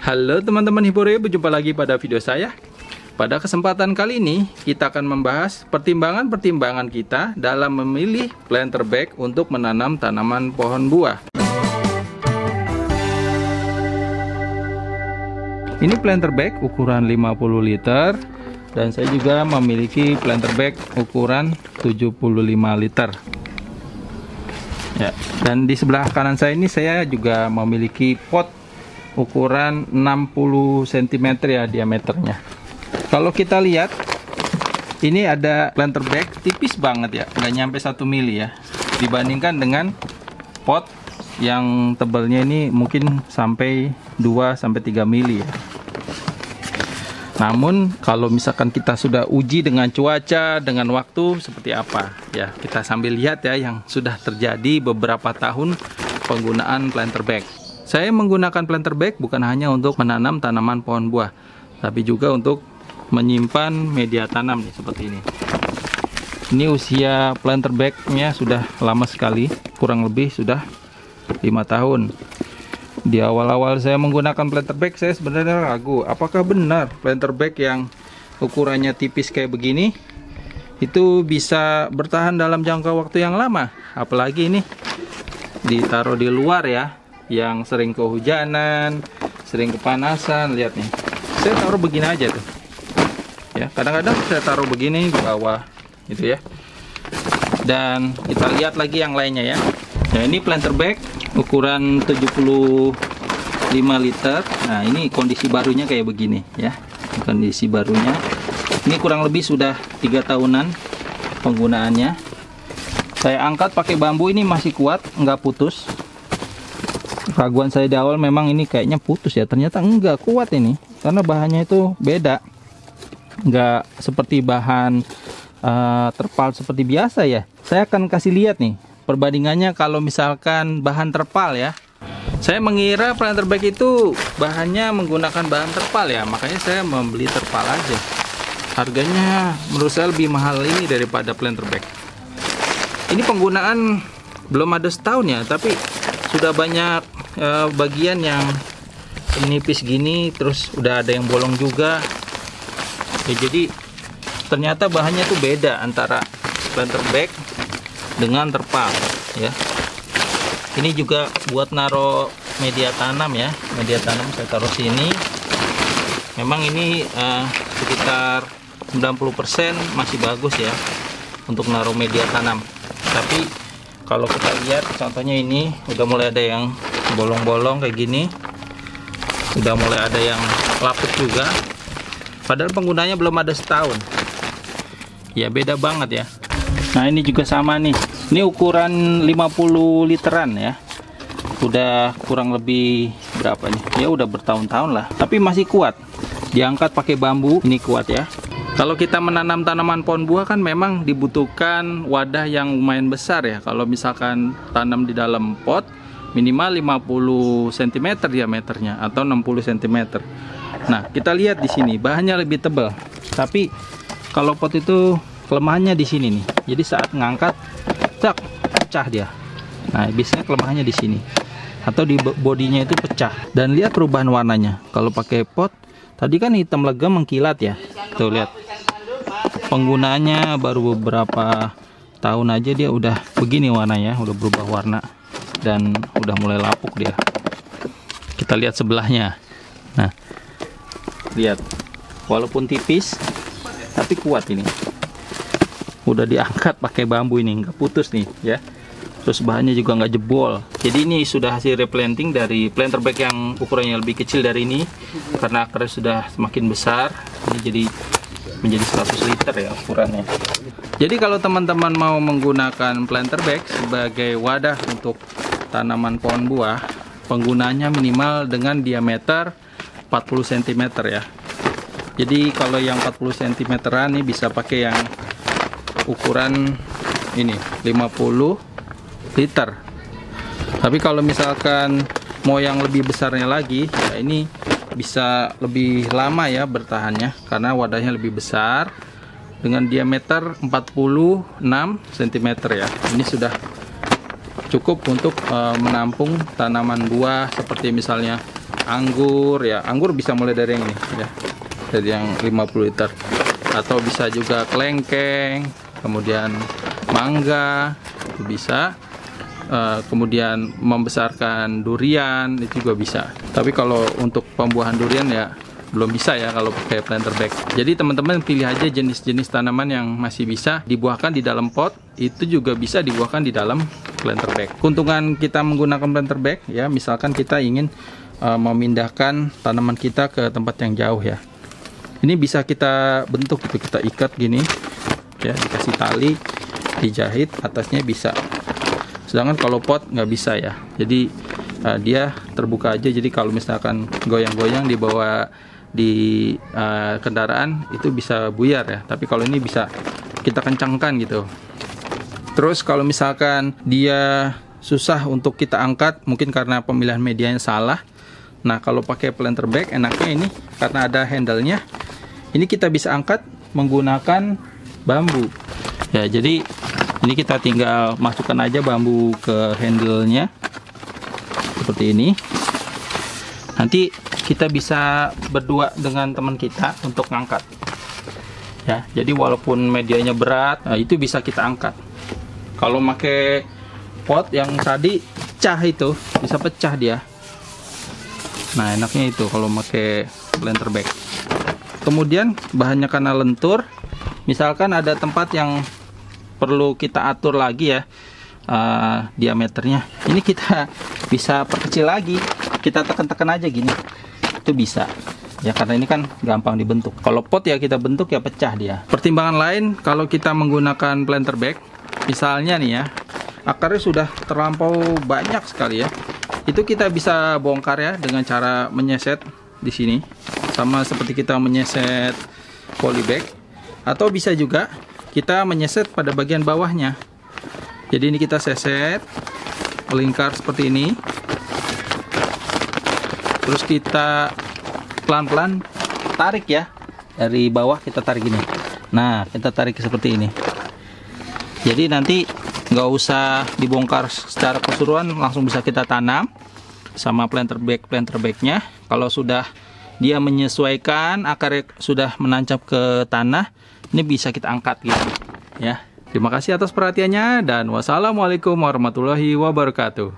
Halo teman-teman Hipore, berjumpa lagi pada video saya. Pada kesempatan kali ini, kita akan membahas pertimbangan-pertimbangan kita dalam memilih planter bag untuk menanam tanaman pohon buah. Ini planter bag ukuran 50 liter, dan saya juga memiliki planter bag ukuran 75 liter. Ya, dan di sebelah kanan saya ini saya juga memiliki pot ukuran 60 cm ya diameternya. Kalau kita lihat, ini ada planter bag tipis banget ya, nggak nyampe 1 mili ya, dibandingkan dengan pot yang tebalnya ini mungkin sampai 2-3 mili ya. Namun kalau misalkan kita sudah uji dengan cuaca, dengan waktu seperti apa ya, kita sambil lihat ya yang sudah terjadi beberapa tahun penggunaan planter bag. Saya menggunakan planter bag bukan hanya untuk menanam tanaman pohon buah, tapi juga untuk menyimpan media tanam nih, seperti ini. Ini usia planter bagnya sudah lama sekali, kurang lebih sudah 5 tahun. Di awal-awal saya menggunakan planter bag, saya sebenarnya ragu apakah benar planter bag yang ukurannya tipis kayak begini itu bisa bertahan dalam jangka waktu yang lama. Apalagi ini ditaruh di luar ya, yang sering kehujanan, sering kepanasan. Lihat nih, saya taruh begini aja tuh ya, kadang-kadang saya taruh begini di bawah gitu ya. Dan kita lihat lagi yang lainnya ya. Nah, ini planter bag ukuran 75 liter. Nah, ini kondisi barunya kayak begini ya, kondisi barunya. Ini kurang lebih sudah 3 tahunan penggunaannya. Saya angkat pakai bambu, ini masih kuat, nggak putus. Raguan saya di awal memang ini kayaknya putus ya, ternyata enggak, kuat ini, karena bahannya itu beda, enggak seperti bahan terpal seperti biasa ya. Saya akan kasih lihat nih perbandingannya kalau misalkan bahan terpal ya. Saya mengira planter bag itu bahannya menggunakan bahan terpal ya, makanya saya membeli terpal aja. Harganya menurut saya lebih mahal ini daripada planter bag. Ini penggunaan belum ada setahun ya, tapi sudah banyak bagian yang nipis gini, terus udah ada yang bolong juga ya. Jadi ternyata bahannya tuh beda antara planter bag dengan terpal ya. Ini juga buat naro media tanam ya, media tanam saya taruh sini. Memang ini sekitar 90% masih bagus ya untuk naro media tanam. Tapi kalau kita lihat contohnya ini udah mulai ada yang bolong-bolong kayak gini, udah mulai ada yang lapuk juga, padahal penggunanya belum ada setahun ya, beda banget ya. Nah, ini juga sama nih, ini ukuran 50 literan ya, udah kurang lebih berapa nih ya, udah bertahun-tahun lah, tapi masih kuat. Diangkat pakai bambu, ini kuat ya. Kalau kita menanam tanaman pohon buah kan memang dibutuhkan wadah yang lumayan besar ya. Kalau misalkan tanam di dalam pot minimal 50 cm diameternya atau 60 cm. Nah, kita lihat di sini bahannya lebih tebal. Tapi kalau pot itu kelemahannya di sini nih. Jadi saat ngangkat, cak, pecah dia. Nah, biasanya kelemahannya di sini. Atau di bodinya itu pecah. Dan lihat perubahan warnanya. Kalau pakai pot, tadi kan hitam legam mengkilat ya. Tuh lihat. Penggunaannya baru beberapa tahun aja dia udah begini warnanya, udah berubah warna dan udah mulai lapuk dia. Kita lihat sebelahnya. Nah, lihat, walaupun tipis tapi kuat ini. Udah diangkat pakai bambu ini, nggak putus nih ya. Terus bahannya juga nggak jebol. Jadi ini sudah hasil replanting dari planter bag yang ukurannya lebih kecil dari ini, karena akarnya sudah semakin besar. Ini jadi menjadi 100 liter ya ukurannya. Jadi kalau teman-teman mau menggunakan planter bag sebagai wadah untuk tanaman pohon buah, penggunanya minimal dengan diameter 40 cm ya. Jadi kalau yang 40 cm-an nih bisa pakai yang ukuran ini 50 liter. Tapi kalau misalkan mau yang lebih besarnya lagi ya, ini bisa lebih lama ya bertahannya, karena wadahnya lebih besar dengan diameter 46 cm ya. Ini sudah cukup untuk menampung tanaman buah seperti misalnya anggur ya. Anggur bisa mulai dari yang ini ya, dari yang 50 liter, atau bisa juga kelengkeng, kemudian mangga itu bisa. Kemudian membesarkan durian itu juga bisa. Tapi kalau untuk pembuahan durian ya belum bisa ya kalau pakai planter bag. Jadi teman-teman pilih aja jenis-jenis tanaman yang masih bisa dibuahkan di dalam pot, itu juga bisa dibuahkan di dalam planter bag. Keuntungan kita menggunakan planter bag ya, misalkan kita ingin memindahkan tanaman kita ke tempat yang jauh ya. Ini bisa kita bentuk gitu, kita ikat gini ya, dikasih tali, dijahit, atasnya bisa. Sedangkan kalau pot nggak bisa ya, jadi dia terbuka aja. Jadi kalau misalkan goyang-goyang dibawa di kendaraan itu bisa buyar ya. Tapi kalau ini bisa kita kencangkan gitu. Terus kalau misalkan dia susah untuk kita angkat, mungkin karena pemilihan medianya salah. Nah kalau pakai planter bag enaknya ini karena ada handle-nya. Ini kita bisa angkat menggunakan bambu. Ya jadi ini kita tinggal masukkan aja bambu ke handle-nya seperti ini. Nanti kita bisa berdua dengan teman kita untuk ngangkat. Ya, jadi walaupun medianya berat, nah itu bisa kita angkat. Kalau pakai pot yang tadi pecah itu, bisa pecah dia. Nah, enaknya itu kalau pakai planter bag. Kemudian bahannya karena lentur, misalkan ada tempat yang perlu kita atur lagi ya diameternya, ini kita bisa perkecil lagi, kita tekan-tekan aja gini, itu bisa ya, karena ini kan gampang dibentuk. Kalau pot ya kita bentuk ya pecah dia. Pertimbangan lain kalau kita menggunakan planter bag, misalnya nih ya, akarnya sudah terlampau banyak sekali ya, itu kita bisa bongkar ya dengan cara menyeset di sini, sama seperti kita menyeset polybag, atau bisa juga kita menyeset pada bagian bawahnya. Jadi ini kita seset melingkar seperti ini, terus kita pelan-pelan tarik ya, dari bawah kita tarik gini. Nah kita tarik seperti ini. Jadi nanti nggak usah dibongkar secara keseluruhan, langsung bisa kita tanam sama planter bagnya. Kalau sudah dia menyesuaikan, akarnya sudah menancap ke tanah, ini bisa kita angkat gitu ya. Terima kasih atas perhatiannya dan wassalamualaikum warahmatullahi wabarakatuh.